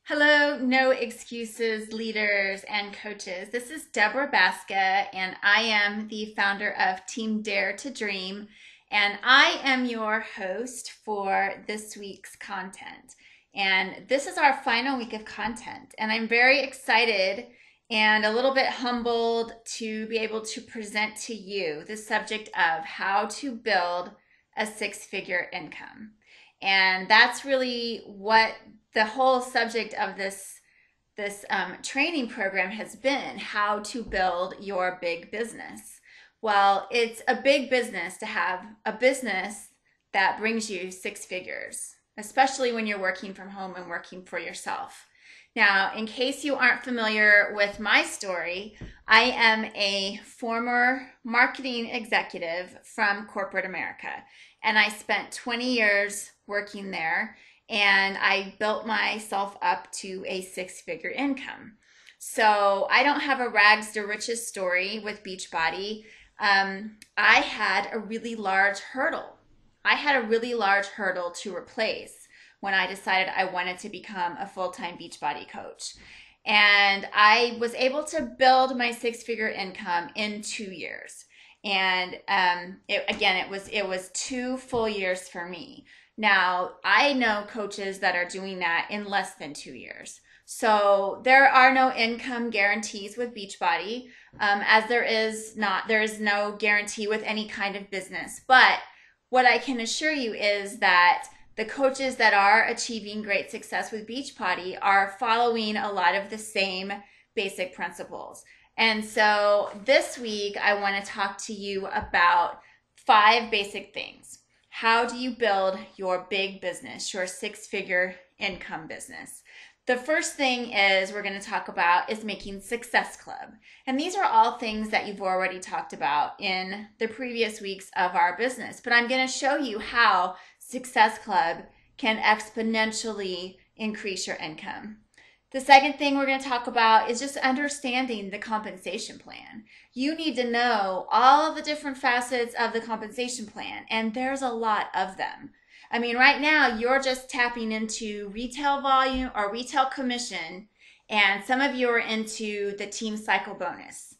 Hello, no excuses, leaders and coaches. This is Deborah Baska, and I am the founder of Team Dare to Dream, and I am your host for this week's content. And this is our final week of content, and I'm very excited and a little bit humbled to be able to present to you the subject of how to build a six-figure income. And that's really what the whole subject of this training program has been: how to build your big business. Well, it's a big business to have a business that brings you six figures, especially when you're working from home and working for yourself. Now, in case you aren't familiar with my story, I am a former marketing executive from corporate America, and I spent 20 years working there, and I built myself up to a six-figure income. So I don't have a rags to riches story with Beachbody. I had a really large hurdle. I had a really large hurdle to replace when I decided I wanted to become a full-time Beachbody coach. And I was able to build my six-figure income in 2 years. And it was 2 full years for me. Now, I know coaches that are doing that in less than 2 years. So there are no income guarantees with Beachbody, as there is no guarantee with any kind of business. But what I can assure you is that the coaches that are achieving great success with Beachbody are following a lot of the same basic principles. And so this week, I want to talk to you about 5 basic things. How do you build your big business, your six-figure income business? The first thing we're going to talk about is making Success Club. And these are all things that you've already talked about in the previous weeks of our business. But I'm going to show you how Success Club can exponentially increase your income. The second thing we're going to talk about is just understanding the compensation plan. You need to know all of the different facets of the compensation plan, and there's a lot of them. I mean, right now you're just tapping into retail volume or retail commission, and some of you are into the team cycle bonus.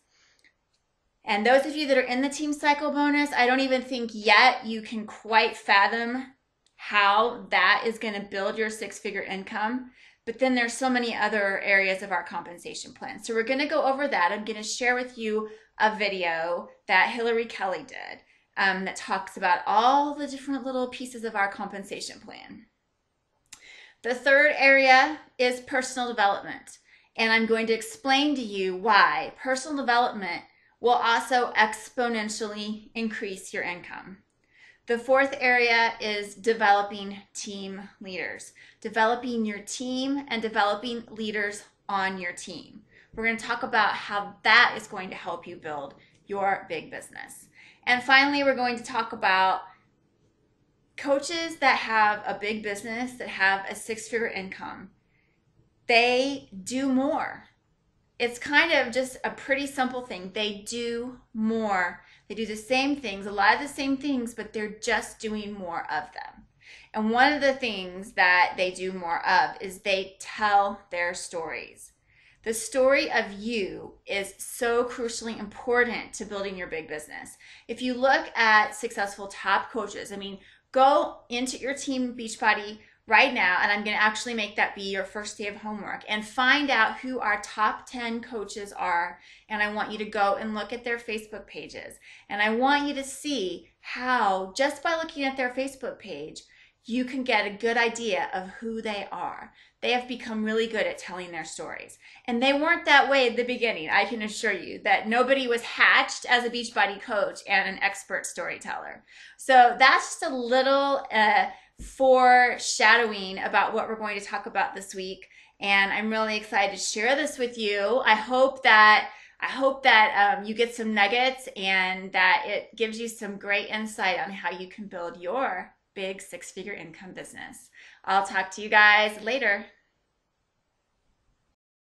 And those of you that are in the team cycle bonus, I don't even think yet you can quite fathom how that is going to build your six-figure income. But then there's so many other areas of our compensation plan. So we're going to go over that. I'm going to share with you a video that Hillary Kelly did that talks about all the different little pieces of our compensation plan. The third area is personal development. And I'm going to explain to you why personal development will also exponentially increase your income. The fourth area is developing team leaders, developing your team and developing leaders on your team. We're going to talk about how that is going to help you build your big business. And finally, we're going to talk about coaches that have a big business, that have a six-figure income. They do more. It's kind of just a pretty simple thing. They do more. They do the same things, a lot of the same things, but they're just doing more of them. And one of the things that they do more of is they tell their stories. The story of you is so crucially important to building your big business. If you look at successful top coaches, I mean, go into your team Beachbody right now, and I'm going to actually make that be your first day of homework, and find out who our top 10 coaches are. And I want you to go and look at their Facebook pages. And I want you to see how, just by looking at their Facebook page, you can get a good idea of who they are. They have become really good at telling their stories. And they weren't that way at the beginning. I can assure you that nobody was hatched as a Beachbody coach and an expert storyteller. So that's just a little foreshadowing about what we're going to talk about this week, and I'm really excited to share this with you. I hope that you get some nuggets and that it gives you some great insight on how you can build your big six-figure income business. I'll talk to you guys later.